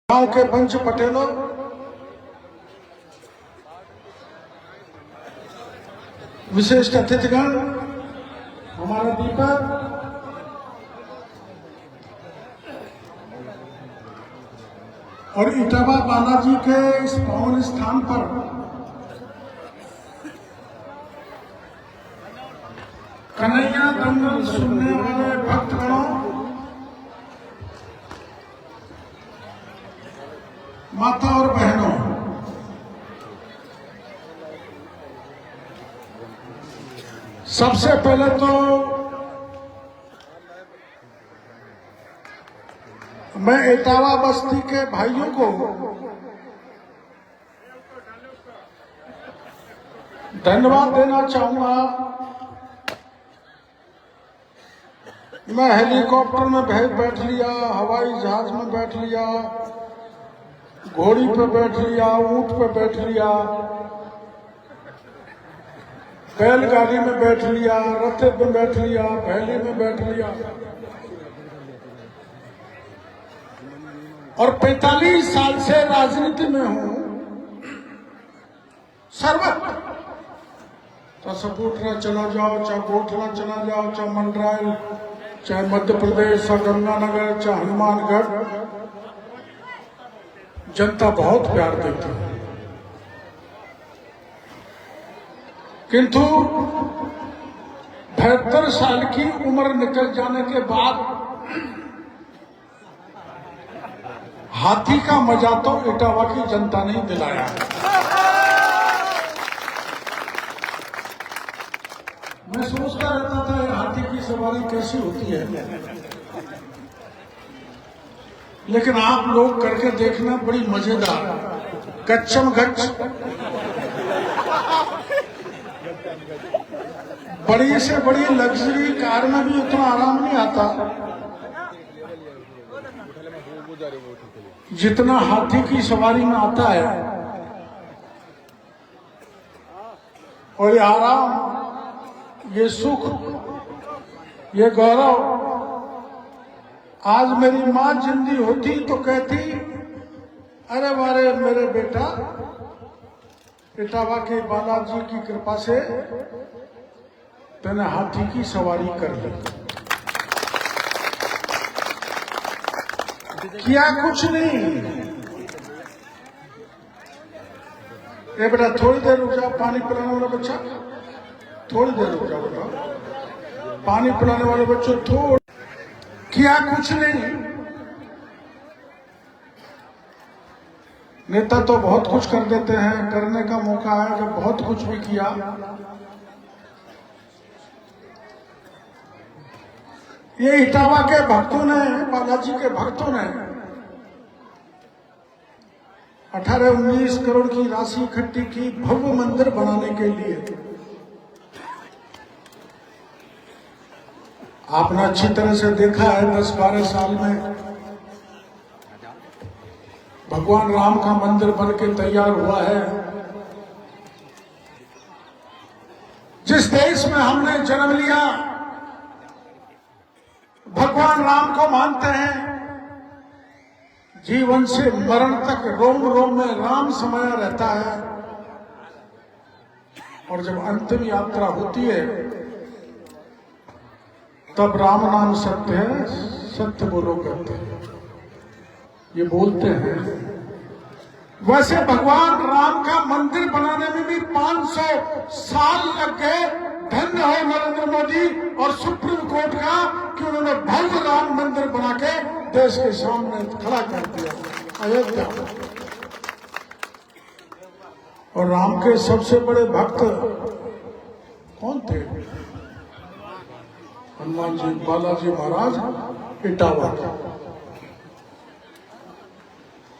गांव के पंच पटेलों, विशिष्ट अतिथिगण, हमारा दीपक और इटावा बालाजी के इस पावन स्थान पर कन्हैया दंगल सुनने वाले भक्तगणों, माता और बहनों, सबसे पहले तो मैं इटावा बस्ती के भाइयों को धन्यवाद देना चाहूंगा। मैं हेलीकॉप्टर में बैठ लिया, हवाई जहाज में बैठ लिया, घोड़ी पे बैठ लिया, ऊंट पे बैठ लिया, बैलगाड़ी में बैठ लिया, रथ में बैठ लिया, भैली में बैठ लिया और 45 साल से राजनीति में हूं। सर्वत्र चाहे सपूटना चला जाओ, चाहे गोठला चला जाओ, चाहे मंडरायल, चाहे मध्य प्रदेश, चाहे गंगानगर, चाहे हनुमानगढ़, जनता बहुत प्यार देती है। किंतु 72 साल की उम्र निकल जाने के बाद हाथी का मजा तो इटावा की जनता ने दिलाया। मैं सोचता रहता था ये हाथी की सवारी कैसी होती है, लेकिन आप लोग करके देखना, बड़ी मजेदार। गच्चम गच्च, बड़ी से बड़ी लग्जरी कार में भी उतना आराम नहीं आता जितना हाथी की सवारी में आता है। और ये आराम, ये सुख, ये गौरव, आज मेरी माँ जिंदी होती तो कहती, अरे वारे मेरे बेटा, इटावा के बालाजी की कृपा से तूने हाथी की सवारी कर ली। किया कुछ नहीं। ए बेटा थोड़ी देर रुक जाओ, पानी पिलाने वाला बच्चा, थोड़ी देर रुक जाओ बेटा, पानी पिलाने वाले बच्चों थोड़ा। किया कुछ नहीं। नेता तो बहुत कुछ कर देते हैं, करने का मौका है जब बहुत कुछ भी किया। ये इटावा के भक्तों ने, बालाजी के भक्तों ने 18-19 करोड़ की राशि इकट्ठी की भव्य मंदिर बनाने के लिए। आपने अच्छी तरह से देखा है 10-12 साल में भगवान राम का मंदिर बन के तैयार हुआ है। जिस देश में हमने जन्म लिया, भगवान राम को मानते हैं, जीवन से मरण तक रोम रोम में राम समाया रहता है। और जब अंतिम यात्रा होती है तब राम नाम सत्य है, सत्य बोलो कहते हैं, ये बोलते हैं। वैसे भगवान राम का मंदिर बनाने में भी 500 साल लग गए। धन्य हो नरेंद्र मोदी और सुप्रीम कोर्ट का कि उन्होंने भव्य राम मंदिर बना के देश के सामने खड़ा कर दिया, अयोध्या। और राम के सबसे बड़े भक्त कौन थे? हनुमान जी, बालाजी महाराज इटावा।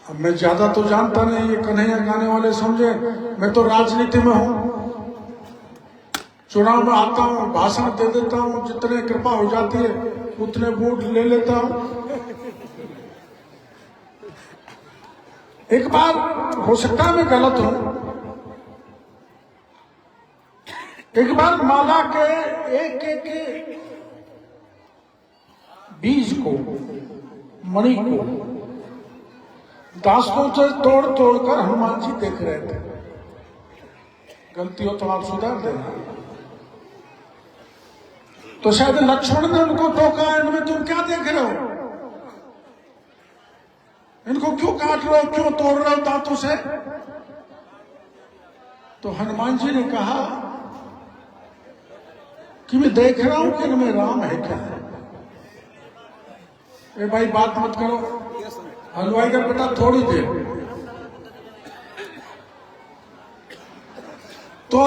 अब मैं ज्यादा तो जानता नहीं, ये कन्हैया गाने वाले समझे, मैं तो राजनीति में हूं। चुनाव में आता हूं, भाषण दे देता हूं, जितने कृपा हो जाती है उतने वोट ले लेता हूं। एक बार हो सकता है मैं गलत हूं, एक बार माला के एक बीज को, मणि को दास्तों से तोड़ तोड़ कर हनुमान जी देख रहे थे। गलती हो तो आप सुधार देना। तो शायद लक्ष्मण ने उनको टोका, इनमें तुम क्या देख रहे हो, इनको क्यों काट रहे हो, क्यों तोड़ रहे हो दांतों से। तो हनुमान जी ने कहा कि मैं देख रहा हूं कि इनमें राम है क्या। ए भाई बात मत करो, हलवाई का बेटा थोड़ी देर। तो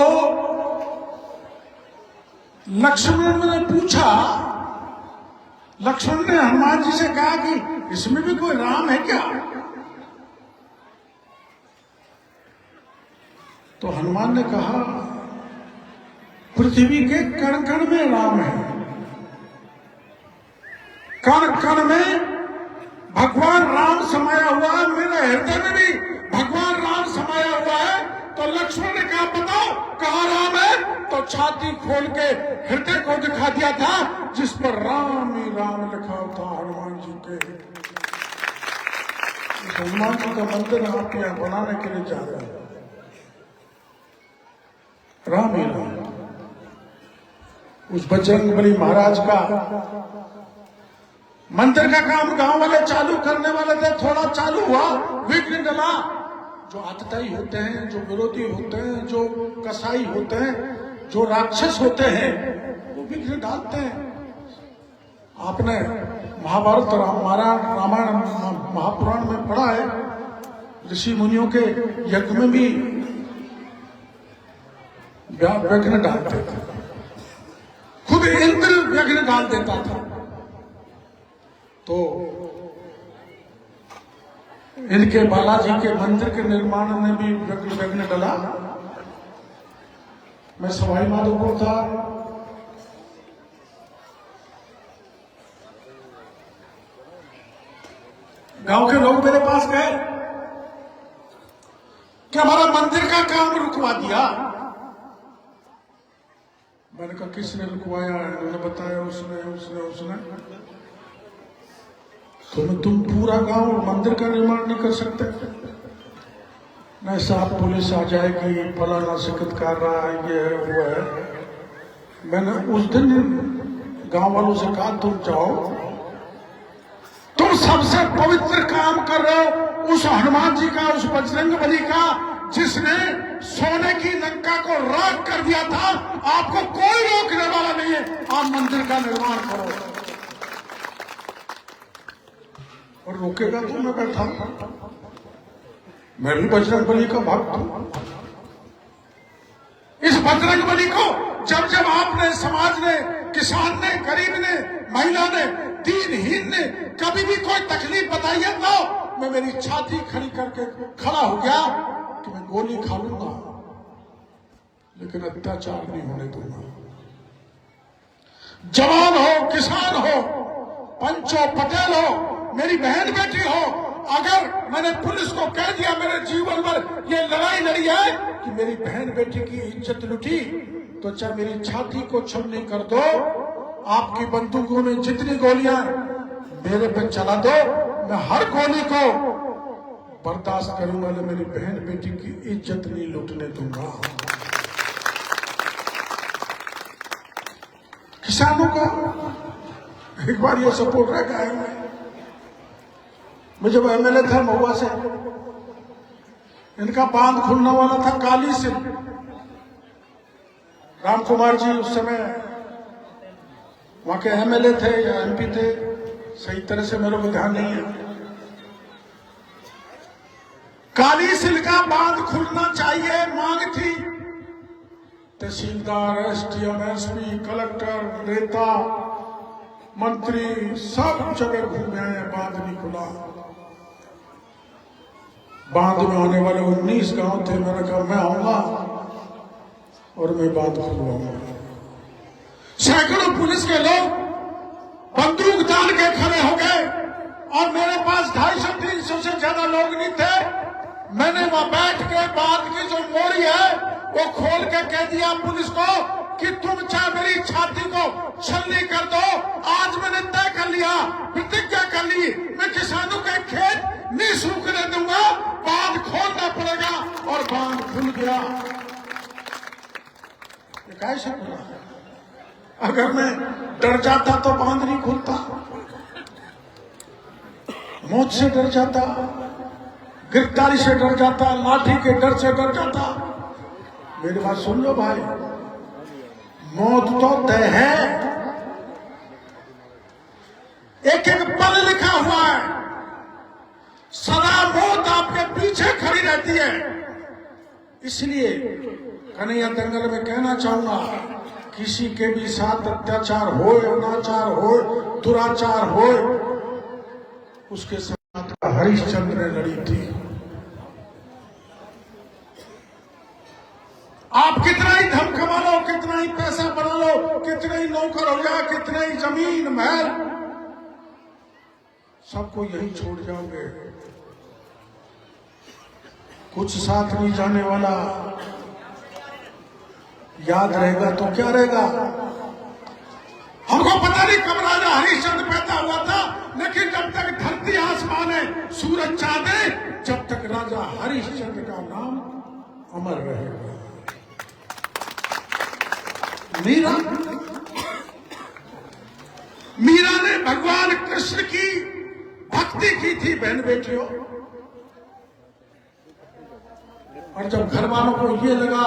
लक्ष्मण ने पूछा, लक्ष्मण ने हनुमान जी से कहा कि इसमें भी कोई राम है क्या। तो हनुमान ने कहा पृथ्वी के कण कण में राम है, कण कण में भगवान राम समाया हुआ है, मेरे हृदय में भी भगवान राम समाया हुआ है। तो लक्ष्मण ने कहा बताओ कहां राम है। तो छाती खोल के हृदय को दिखा दिया था जिस पर राम ही राम लिखा था हनुमान जी के। हनुमान जी का मंदिर आप यहाँ बनाने के लिए जा रहे हैं, राम ही राम। उस बजरंगबली महाराज का मंदिर का काम गांव वाले चालू करने वाले थे, थोड़ा चालू हुआ, विघ्न डला। जो आतताई होते हैं, जो विरोधी होते हैं, जो कसाई होते हैं, जो राक्षस होते हैं, वो विघ्न डालते हैं। आपने महाभारत रामायण महापुराण में पढ़ा है, ऋषि मुनियों के यज्ञ में भी विघ्न डालते थे, खुद इंद्र विघ्न डाल देता था। तो इनके बालाजी के मंदिर के निर्माण में भी विघ्न डला। मैं सवाई माधोपुर था, गांव के लोग मेरे पास गए कि हमारा मंदिर का काम रुकवा दिया। मैंने कहा किसने रुकवाया, उन्होंने बताया उसने उसने उसने। तो तुम पूरा गांव मंदिर का निर्माण नहीं कर सकते। नहीं साहब पुलिस आ जाएगी, फलाना शिकत कर रहा है, ये है वो है। मैंने उस दिन गांव वालों से कहा तुम जाओ, तुम सबसे पवित्र काम कर रहे हो उस हनुमान जी का, उस बजरंगबली का, जिसने सोने की लंका को राख कर दिया था। आपको कोई रोकने वाला नहीं है, आप मंदिर का निर्माण करो। और रोकेगा तो मैं बैठा, मैं भी बजरंगबली का भक्त हूं। इस बजरंगबली को जब जब आपने, समाज ने, किसान ने, गरीब ने, महिला ने, दीनहीन ने कभी भी कोई तकलीफ बताई है तो मैं मेरी छाती खड़ी करके खड़ा हो गया कि मैं गोली खा लूंगा लेकिन अत्याचार नहीं होने दूंगा। जवान हो, किसान हो, पंच हो, पटेल हो, मेरी बहन बेटी हो, अगर मैंने पुलिस को कह दिया मेरे जीवन भर ये लड़ाई लड़ी है कि मेरी बहन बेटी की इज्जत लुटी, तो चाहे मेरी छाती को छलनी कर दो, आपकी बंदूकों में जितनी गोलियां मेरे पे चला दो, मैं हर गोली को बर्दाश्त करूंगा, लेकिन मेरी बहन बेटी की इज्जत नहीं लूटने दूंगा। किसानों का एक बार ये सपोर्ट रखा है। मैं जब एमएलए था महुआ से, इनका बांध खुलने वाला था काली से। राम कुमार जी उस समय वहां के एमएलए थे या एमपी थे, सही तरह से मेरे को ध्यान नहीं है। काली सिल का बांध खुलना चाहिए मांग थी। तहसीलदार, एसडीएम, एसपी, कलेक्टर, नेता, मंत्री सब जगह घूमे आए, बांध नहीं खुला। बांध में आने वाले 19 गांव थे। मैंने कहा मैं आऊंगा और मैं बांध खुलवाऊंगा। सैकड़ों पुलिस के लोग बंदूक तान के खड़े हो गए और मेरे पास 250-300 से ज्यादा लोग नहीं थे। मैंने वहां बैठ के बांध की जो मोड़ी है वो खोल के कह दिया पुलिस को कि तुम चाहे मेरी छाती को छलनी कर दो, आज मैंने तय कर लिया, प्रतिज्ञा कर ली, मैं किसानों के खेत नहीं सूखने दूंगा, बांध खोलना पड़ेगा। और बांध खुल गया। ये कैसे खुला? अगर मैं डर जाता तो बांध नहीं खुलता, मौत से डर जाता, गिरफ्तारी से डर जाता, लाठी के डर से डर जाता। मेरी बात सुन लो भाई, मौत तो तय है, एक एक पल लिखा हुआ है, सदा मौत आपके पीछे खड़ी रहती है। इसलिए कन्हैया दंगल में कहना चाहूंगा, किसी के भी साथ अत्याचार हो, अनाचार हो, दुराचार हो, उसके साथ हरिश्चंद्र ने लड़ी थी। आप कितना ही धन कमा लो, कितना ही पैसा बना लो, कितने ही नौकर हो जाए, कितने ही जमीन महल, सबको यही छोड़ जाओगे। कुछ साथ नहीं जाने वाला, याद रहेगा तो क्या रहेगा। हमको पता नहीं कब राजा हरिश्चंद्र पैदा हुआ था, लेकिन जब तक धरती आसमान है, सूरज चांद है, जब तक राजा हरिश्चंद्र का नाम अमर रहेगा। मीरा ने भगवान कृष्ण की भक्ति की थी बहन बेटियों, और जब घर वालों को ये लगा,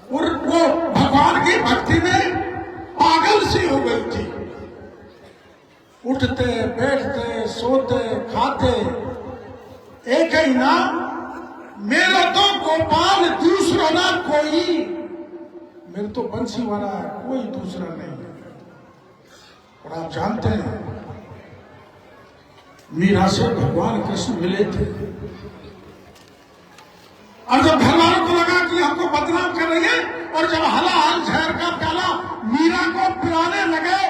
और वो भगवान की भक्ति में पागल सी हो गई थी, उठते बैठते सोते खाते एक ही नाम, मेरा तो गोपाल दूसरा ना कोई, मेरे तो बंसी वाला कोई दूसरा नहीं। और आप जानते हैं, मीरा से भगवान कृष्ण मिले थे, और जब घर वालों को लगा कि हमको बदनाम कर रही है, और जब हलाहल जहर का प्याला मीरा को पिलाने लगे,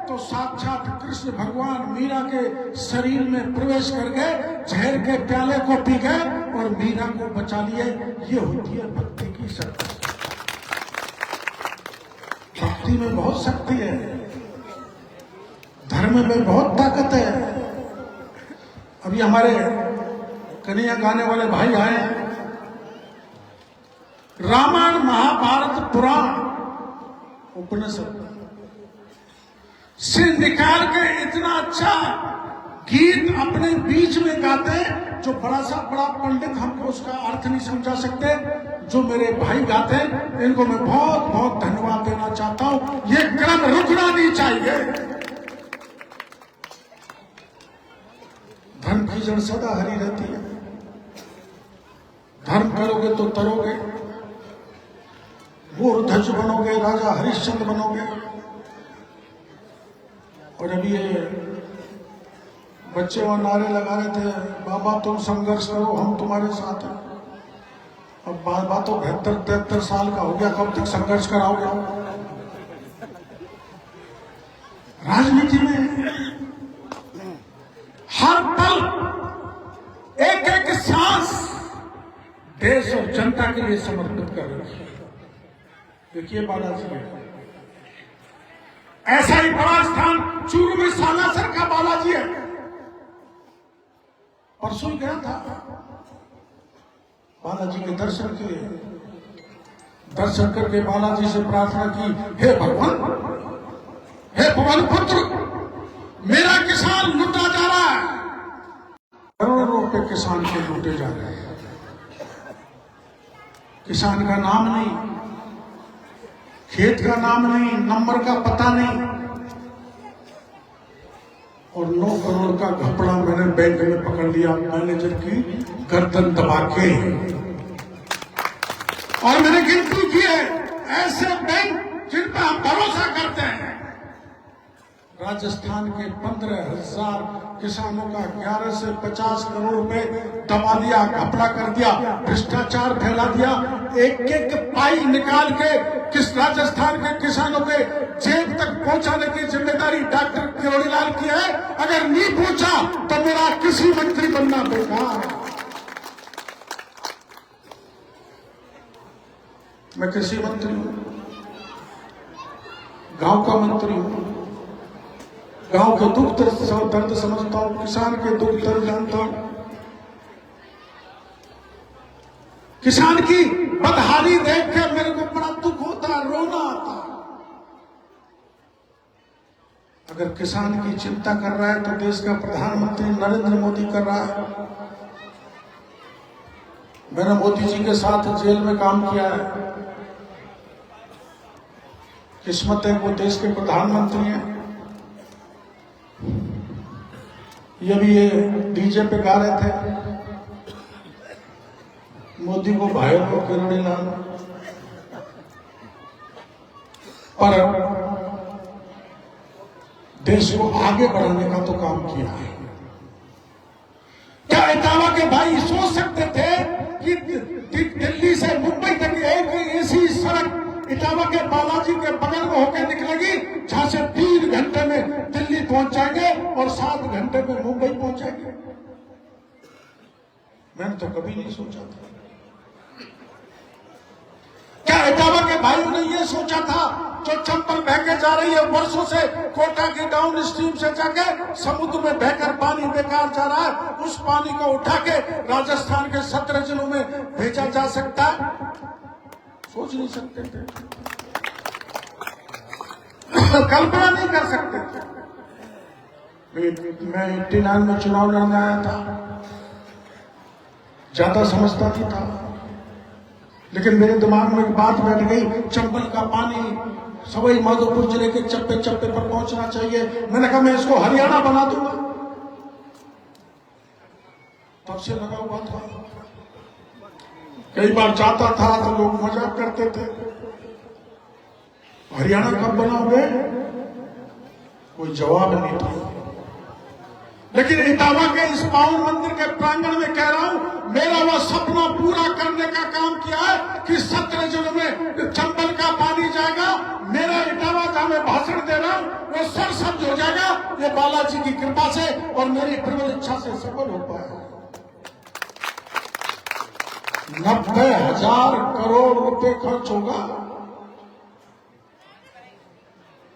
तो साक्षात कृष्ण भगवान मीरा के शरीर में प्रवेश कर गए, जहर के प्याले को पी गए और मीरा को बचा लिए। ये होती है भक्ति की शक्ति। भक्ति में बहुत शक्ति है, धर्म में बहुत ताकत है। अभी हमारे कन्हैया गाने वाले भाई आए, रामायण महाभारत पुराण उपनिषद से निकाल के इतना अच्छा गीत अपने बीच में गाते, जो बड़ा सा बड़ा पंडित हमको उसका अर्थ नहीं समझा सकते, जो मेरे भाई गाते, इनको मैं बहुत बहुत धन्यवाद देना चाहता हूं। ये क्रम रुकना नहीं चाहिए। धर्म की जड़ सदा हरी रहती है, धर्म करोगे तो तरोगे, मूर्धज बनोगे, राजा हरिश्चंद्र बनोगे। और अभी ये बच्चे वहां नारे लगा रहे थे, बाबा तुम संघर्ष करो, हम तुम्हारे साथ हैं। अब बाबा तो 72-73 साल का हो गया, कब तक संघर्ष कराओगे? राजनीति में हर पल एक एक सांस देश और जनता के लिए समर्पित कर रहे हैं। देखिए बालाजी है, ऐसा ही बड़ा स्थान चूरू में सालासर का बालाजी है। परसों गया था, बालाजी के दर्शन किए, दर्शन करके बालाजी से प्रार्थना की, हे भगवान, हे पवन पुत्र, मेरा किसान लूटा जा रहा है, करोड़ों रुपए किसान के लूटे जा रहे हैं, किसान का नाम नहीं, खेत का नाम नहीं, नंबर का पता नहीं, और 9 करोड़ का घपला मैंने बैंक में पकड़ लिया मैनेजर की गर्दन दबा के। और मैंने गिनती की है ऐसे बैंक जिन पर हम भरोसा करते हैं। राजस्थान के 15,000 किसानों का 11 से 50 करोड़ रुपए दबा दिया, घपला कर दिया, भ्रष्टाचार फैला दिया, एक एक पाई निकाल के किस राजस्थान के किसानों के जेब तक पहुंचाने की जिम्मेदारी डॉक्टर किरोड़ीलाल की है। अगर नहीं पहुंचा तो मेरा किसी मंत्री बनना बेकार है। मैं कृषि मंत्री हूं, गांव का मंत्री हूं, गांव के दुख दर्द समझता हूं, किसान के दुख दर्द जानता हूं। किसान की बदहाली देख कर मेरे को बड़ा दुख होता, रोना आता। अगर किसान की चिंता कर रहा है तो देश का प्रधानमंत्री नरेंद्र मोदी कर रहा है। मैंने मोदी जी के साथ जेल में काम किया है। किस्मत है वो देश के प्रधानमंत्री हैं। ये डीजे पे गा रहे थे, मोदी को भाई को किरोड़ी लाल, पर देश को आगे बढ़ाने का तो काम किया है। क्या इटावा के भाई सोच सकते थे कि दिल्ली से मुंबई तक एक ऐसी सड़क इटावा के बालाजी के बगल में होकर निकलेगी जहां से 3 घंटे में दिल्ली पहुंच जाएंगे और 7 घंटे में मुंबई पहुंच जाएंगे? मैंने तो कभी नहीं सोचा था। क्या इटावा के भाइयों ने यह सोचा था जो चंबल बहकर जा रही है वर्षों से, कोटा की डाउन स्ट्रीम से जाकर समुद्र में बहकर पानी बेकार जा रहा है, उस पानी को उठा के राजस्थान के 17 जिलों में भेजा जा सकता है? सोच नहीं सकते थे, कल्पना नहीं कर सकते थे। मैं 89 में चुनाव लड़ने आया था, ज्यादा समझता नहीं था, लेकिन मेरे दिमाग में एक बात बैठ गई, चंबल का पानी सवाई माधोपुर जिले के चप्पे चप्पे पर पहुंचना चाहिए। मैंने कहा मैं इसको हरियाणा बना दूंगा। तब से लगा हुआ था। कई बार जाता था तो लोग मजाक करते थे, हरियाणा कब बनाओगे? कोई जवाब नहीं था। लेकिन इटावा के इस पावन मंदिर के प्रांगण में कह रहा हूं, मेरा वह सपना पूरा करने का काम किया है कि 17 जिलों में चंबल का पानी जाएगा। मेरा इटावा जहां मैं भाषण दे रहा हूं वो सरसब्ज हो जाएगा, ये बालाजी की कृपा से और मेरी प्रबल इच्छा से सफल हो पाया। 90,000 करोड़ रुपए खर्च होगा,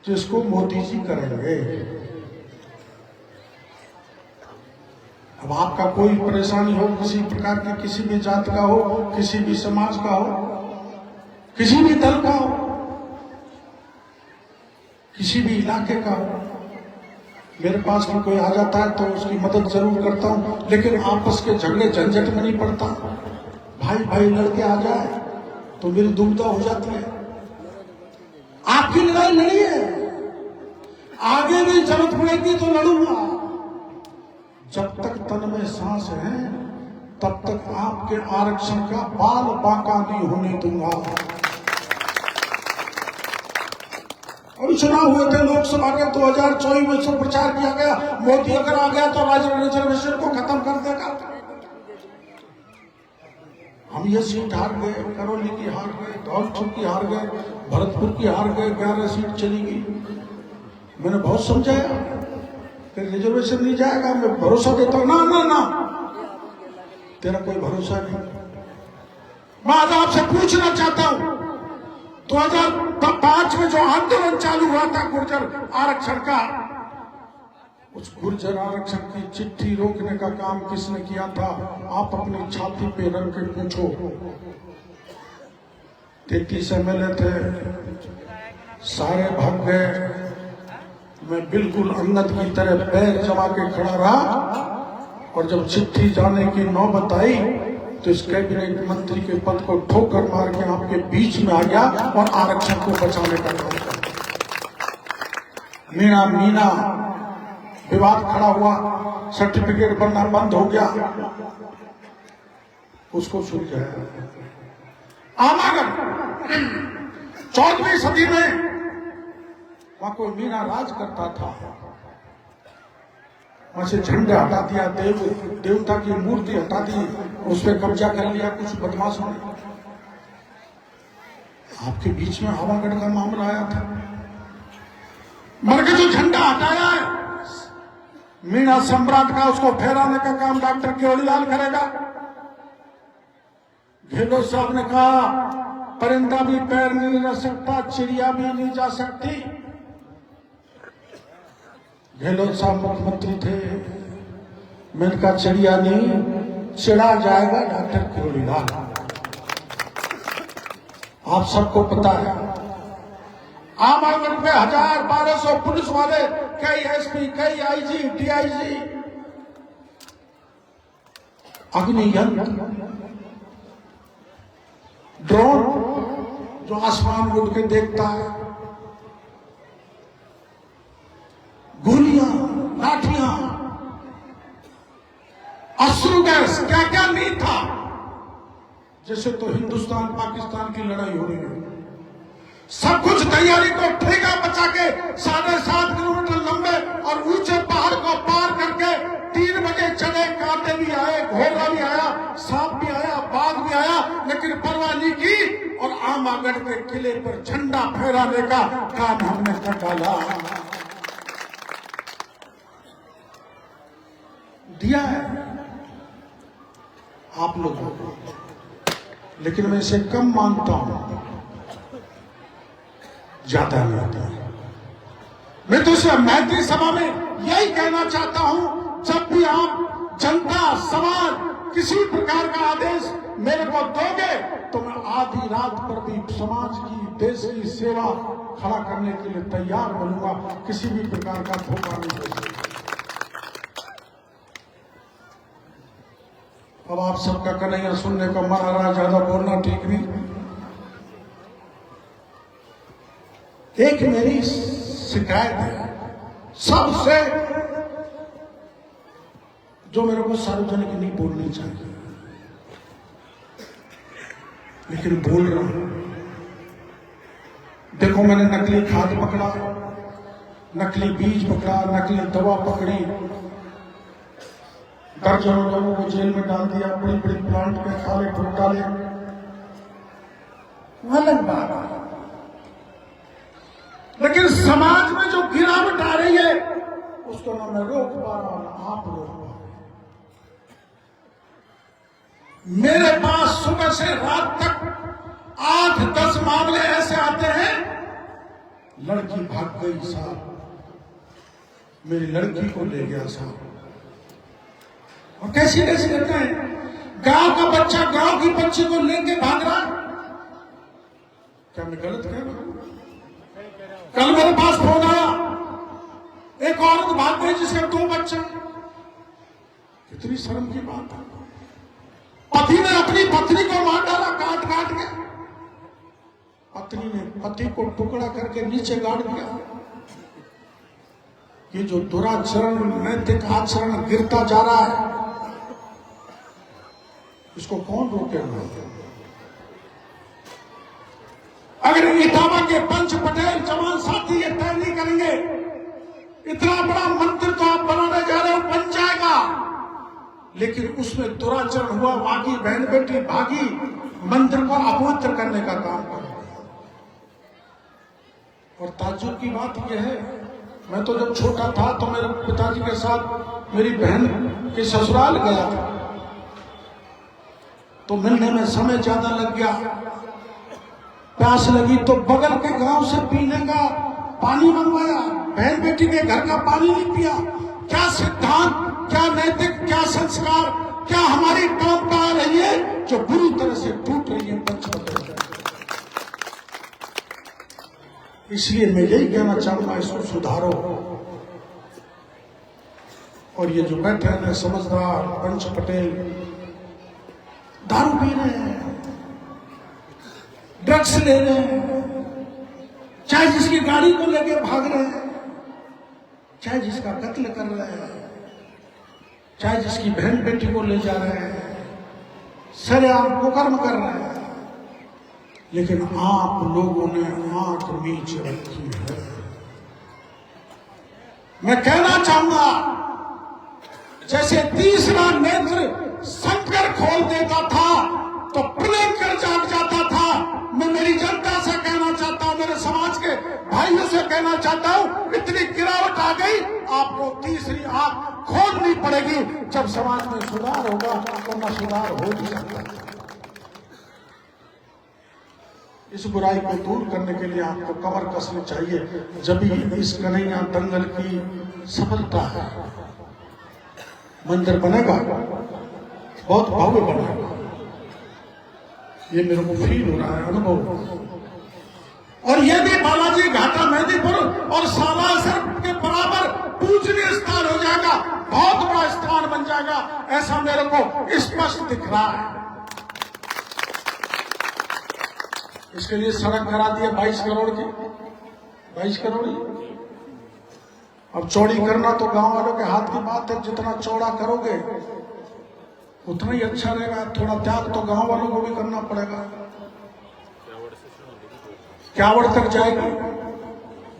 जिसको मोदी जी करेंगे। अब आपका कोई परेशानी हो, किसी प्रकार की, किसी भी जात का हो, किसी भी समाज का हो, किसी भी दल का हो, किसी भी इलाके का हो, मेरे पास में कोई आ जाता है तो उसकी मदद जरूर करता हूं, लेकिन आपस के झगड़े झंझट में नहीं पड़ता। भाई भाई लड़के आ जाए तो मेरी दुविधा हो जाती है। आपकी लड़ाई लड़िए, आगे भी जरूरत पड़ेगी तो लड़ूंगा। जब तक तन में सांस है तब तक आपके आरक्षण का बाल बांका नहीं होने दूंगा। अभी चुनाव हुए थे लोकसभा के 2024 में, सब प्रचार किया गया मोदी अगर आ गया तो रिजर्वेशन को खत्म कर देगा। हम ये सीट हार गए, करौली की हार गए, धौलपुर की हार गए, भरतपुर की हार गए, 11 सीट चली गई। मैंने बहुत समझाया रिजर्वेशन नहीं जाएगा, मैं भरोसा देता हूं। ना ना ना, तेरा कोई भरोसा नहीं। मैं आज आपसे पूछना चाहता हूं, 2005 में जो आंदोलन चालू हुआ था गुर्जर आरक्षण का, उस गुर्जर आरक्षण की चिट्ठी रोकने का काम किसने किया था? आप अपनी छाती पे रख के पूछो। 33 MLA थे, सारे भाग गए। मैं बिल्कुल अंगद की तरह पैर जमा के खड़ा रहा, और जब चिट्ठी जाने की नौबत आई तो इस कैबिनेट मंत्री के पद को ठोकर मार के आपके बीच में आ गया और आरक्षण को बचाने का काम किया। मीना विवाद खड़ा हुआ, सर्टिफिकेट बनना बंद हो गया, उसको सुलझाया। आमागढ़ 14वीं सदी में वहां कोई मीना राज करता था, वहां से झंडे हटा दिया, देवता की मूर्ति हटा दी, उस पर कब्जा कर लिया कुछ बदमाशों ने। आपके बीच में आवागढ़ का मामला आया था, मर के जो झंडा हटाया है मीना सम्राट का, उसको फहराने का काम डॉक्टर केवड़ीलाल करेगा। गहलोत साहब ने कहा परिंदा भी पैर नहीं रख सकता, चिड़िया भी नहीं जा सकती। गहलोत साहब मुख्यमंत्री थे, मैंने कहा चिड़िया नहीं, चिड़ा जाएगा डॉक्टर किरोड़ीलाल। आप सबको पता है आम आदमी पे 1000-1200 पुलिस वाले, कई एसपी, कई आईजी, डीआईजी, अग्नियंत्र, ड्रोन जो आसमान उड़ के देखता है, गोलियां, लाठियां, अश्रु गैस, क्या क्या नहीं था। जैसे तो हिंदुस्तान पाकिस्तान की लड़ाई हो रही है। सब कुछ तैयारी को ठेका बचा के 7.5 किलोमीटर लंबे और ऊंचे पहाड़ को पार करके 3 बजे चले। कांटे भी आए, घोड़ा भी आया, सांप भी आया, बाघ भी आया, लेकिन परवाह नहीं की और आमागढ़ के किले पर झंडा फहराने का काम हमने कर डाला, दिया है आप लोगों को। लेकिन मैं इसे कम मानता हूं, ज्यादा नहीं होता। मैं तो इसे मैत्री सभा में यही कहना चाहता हूं, जब भी आप जनता, समाज किसी प्रकार का आदेश मेरे को दोगे तो मैं आधी रात पर भी समाज की, देश की सेवा खड़ा करने के लिए तैयार बनूंगा। किसी भी प्रकार का धोखा नहीं दे सकता। अब आप सबका कन्हैया सुनने को मन आ रहा, ज्यादा बोलना ठीक नहीं। एक मेरी शिकायत है सबसे, जो मेरे को सार्वजनिक नहीं बोलनी चाहिए, लेकिन बोल रहा हूं। देखो, मैंने नकली खाद पकड़ा, नकली बीज पकड़ा, नकली दवा पकड़ी, दर्जनों लोगों को जेल में डाल दिया, बड़ी बड़ी प्लांट में काले ठोक डाले। अलग बात है, लेकिन समाज में जो गिरावट आ रही है उसको ना मैं रोक पा रहा हूं, आप रोक पा रहे। मेरे पास सुबह से रात तक 8-10 मामले ऐसे आते हैं, लड़की भाग गई साहब, मेरी लड़की को ले गया साहब। और कैसी कैसी घटना है, गांव का बच्चा गांव की बच्ची को लेके भाग रहा। क्या मैं गलत कह रहा हूं? कल मेरे पास फोन आया, एक औरत भाग गई जिसके 2 बच्चे। कितनी शर्म की बात है। पति ने अपनी पत्नी को मार डाला, काट काट के। पत्नी ने पति को टुकड़ा करके नीचे गाड़ दिया। ये जो दुराचरण, नैतिक आचरण गिरता जा रहा है, इसको कौन रोकेगा? अगर इटावा के पंच पटेल जवान साथी ये तय नहीं करेंगे, इतना बड़ा मंदिर तो आप बनाने जा रहे हो, बन जाएगा, लेकिन उसमें दुराचरण हुआ, वहां की बहन बेटी भागी, मंदिर को अपवित्र करने का काम कर। और ताज्जुब की बात यह है, मैं तो जब छोटा था तो मेरे पिताजी के साथ मेरी बहन के ससुराल गया था, तो मिलने में समय ज्यादा लग गया। प्यास लगी तो बगल के गांव से पीने का पानी मंगवाया, बहन बेटी के घर का पानी नहीं पिया। क्या सिद्धांत, क्या नैतिक, क्या संस्कार, क्या हमारी परंपरा रही है जो बुरी तरह से टूट रही है पंचपटेल। इसलिए मैं यही कहना चाहूंगा, इसको सुधारो। और ये जो बैठे हैं समझदार पंच पटेल, दारू पी रहे हैं, ड्रग्स ले रहे हैं, चाहे जिसकी गाड़ी को लेके भाग रहे हैं, चाहे जिसका कत्ल कर रहे हैं, चाहे जिसकी बहन बेटी को ले जा रहे हैं, सरेआम कुकर्म कर रहे हैं, लेकिन आप लोगों ने आंख नीच रखी है। मैं कहना चाहूंगा, जैसे तीसरा नेत्र शंकर खोल देता था तो पुलेकर जाग जाता था। मैं मेरी जनता से कहना चाहता हूं, मेरे समाज के भाइयों से कहना चाहता हूं, इतनी गिरावट आ गई, आपको तीसरी आंख खोलनी पड़ेगी। जब समाज में सुधार होगा तो न सुधार हो भी सकता है। इस बुराई को दूर करने के लिए आपको कमर कसनी चाहिए, जब इस कन्हैया दंगल की सफलता है। मंदिर बनेगा, बहुत भव्य बनेगा, ये मेरे को फील हो रहा है, अनुभव। और ये भी बालाजी घाटा मेहंदीपुर और सालासर के बराबर पूजनीय स्थान हो जाएगा, बहुत बड़ा स्थान बन जाएगा, ऐसा मेरे को स्पष्ट दिख रहा है। इसके लिए सड़क करा दिया 22 करोड़ की, 22 करोड़। अब चौड़ी करना तो गांव वालों के हाथ की बात है, जितना चौड़ा करोगे उतना ही अच्छा रहेगा। थोड़ा त्याग तो गांव वालों को भी करना पड़ेगा। क्यावड़ तक जाएगी,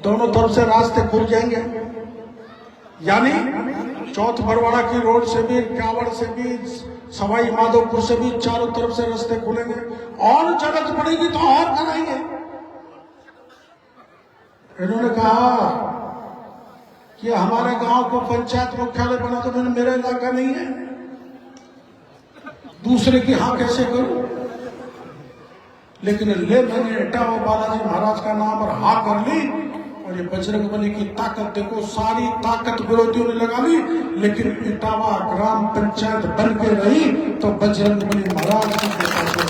दोनों तरफ से रास्ते खुल जाएंगे, यानी चौथ बरवाड़ा की रोड से भी, क्यावड़ से भी, सवाई माधोपुर से भी चारों तरफ से रास्ते खुलेंगे। और जरूरत पड़ेगी तो और कराएंगे। इन्होंने कहा कि हमारे गांव को पंचायत मुख्यालय बना, तो मैंने मेरा इलाका नहीं है, दूसरे की हाँ कैसे करूं? लेकिन ले मैंने इटावा बालाजी महाराज का नाम और हाँ कर ली। और ये बजरंगबली की ताकत देखो, सारी ताकत विरोधियों ने लगा ली, लेकिन इटावा ग्राम पंचायत बन के रही तो बजरंगबली महाराज की कृपा से।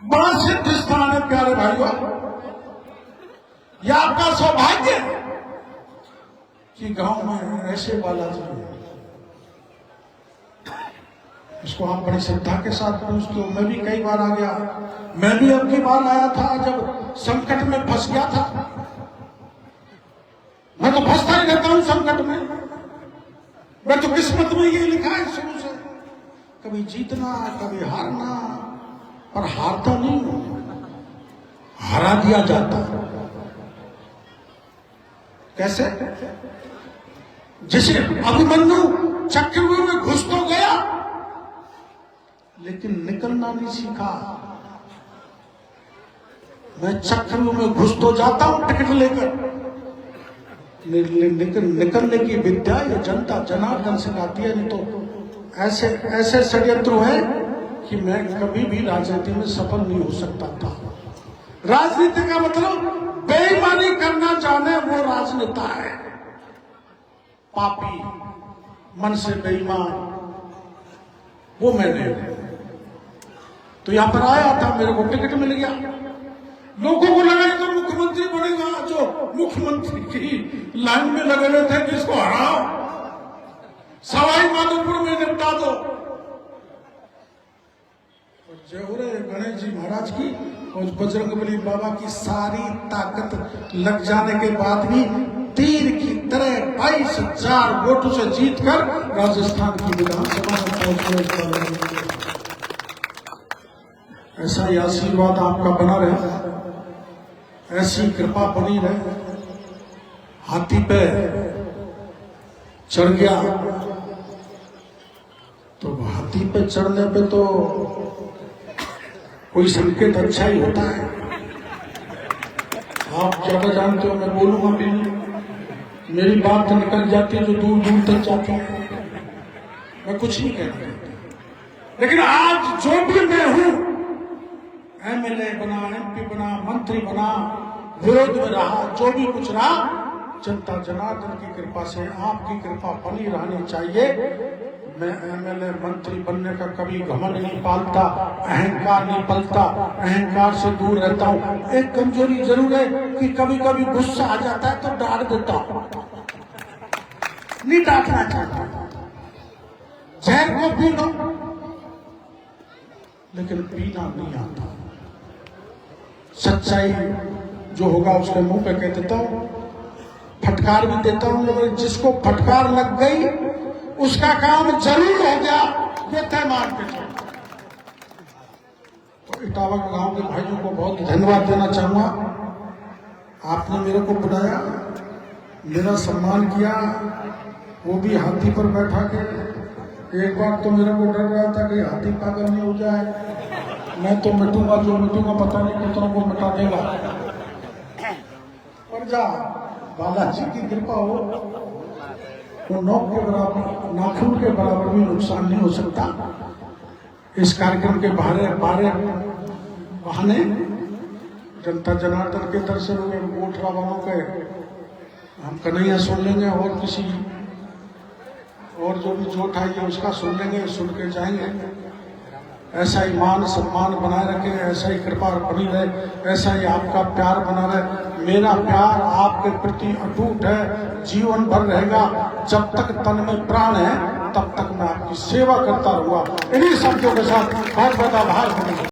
बड़ा सिद्ध स्थान है प्यारे भाइयों, यह आपका सौभाग्य कि गांव में ऐसे बालाजी है। इसको आप बड़ी श्रद्धा के साथ पूछते हो। मैं भी कई बार आ गया, मैं भी अब की बार आया था जब संकट में फंस गया था। मैं तो फंसता ही रहता हूं संकट में, मैं तो किस्मत में ये लिखा है शुरू से, कभी जीतना कभी हारना, पर हारता नहीं हूं, हरा दिया जाता। कैसे? जैसे अभिमन्यु चक्रव्यूह में घुस तो गया लेकिन निकलना नहीं सीखा। मैं चक्रव्यूह में घुस तो जाता हूं टिकट लेकर, निकलने की विद्या ये जनता जनार्दन सिखाती है। नहीं तो ऐसे ऐसे षड्यंत्र है कि मैं कभी भी राजनीति में सफल नहीं हो सकता था। राजनीति का मतलब बेईमानी करना जाने वो राजनेता है, पापी मन से बेईमान, वो मैंने। तो यहां पर आया था, मेरे को टिकट मिल गया। लोगों को लगा तो मुख्यमंत्री बनेगा, जो मुख्यमंत्री की लाइन में लगे हुए थे कि इसको हराओ, सवाई माधोपुर में निपटा दो। और जय हो रहे गणेश जी महाराज की और बजरंगबली बाबा की सारी ताकत लग जाने के बाद भी तीर की तरह 22,000 वोटों से जीतकर राजस्थान की विधानसभा में पहुंचे। ऐसा ही आशीर्वाद आपका बना रहे, ऐसी कृपा बनी रहे। हाथी पे चढ़ गया तो हाथी पे चढ़ने पे तो कोई संकेत अच्छा ही होता है। आप ज्यादा जानते हो, मैं बोलूंगा भी नहीं, मेरी बात निकल जाती है जो दूर दूर तक जाती है, मैं कुछ नहीं कहता। लेकिन आज जो भी मैं हूं, एमएलए बना, एमपी बना, मंत्री बना, विरोध में रहा, जो भी कुछ रहा, जनता जनार्दन की कृपा से, आपकी कृपा बनी रहनी चाहिए। मैं एमएलए मंत्री बनने का कभी घमंड नहीं पालता, अहंकार नहीं पलता, अहंकार से दूर रहता हूँ। एक कमजोरी जरूर है कि कभी कभी गुस्सा आ जाता है तो डांट देता हूँ, नहीं डांटना चाहता, जहर को पी लो लेकिन पीना नहीं आता। सच्चाई जो होगा उसके मुंह पे कह देता हूं, फटकार भी देता हूं, लेकिन जिसको फटकार लग गई उसका काम जरूर हो गया, ये तय मान के चलो। तो इटावा गांव के भाइयों को बहुत धन्यवाद देना चाहूंगा। आपने मेरे को बुलाया, मेरा सम्मान किया, वो भी हाथी पर बैठा के। एक बार तो मेरे को डर रहा था कि हाथी पागल नहीं हो जाए, मैं तो मिटूंगा, जो मिटूंगा पता नहीं कितनों को मिटा देगा। और जा बालाजी की कृपा हो तो नौक के बराबर, नाखून के बराबर भी नुकसान नहीं हो सकता। इस कार्यक्रम के बहाने जनता जनार्दन के दर्शन हुए, मोटरा बाबा के हम कन्हैया सुन लेंगे और किसी और जो भी जोट आई है उसका सुन लेंगे, सुन के जाएंगे। ऐसा ही मान सम्मान बनाए रखें, ऐसा ही कृपा बनी रहे, ऐसा ही आपका प्यार बना रहे। मेरा प्यार आपके प्रति अटूट है, जीवन भर रहेगा। जब तक तन में प्राण है तब तक मैं आपकी सेवा करता रहूंगा। इन्हीं शब्दों के साथ बहुत बहुत आभार।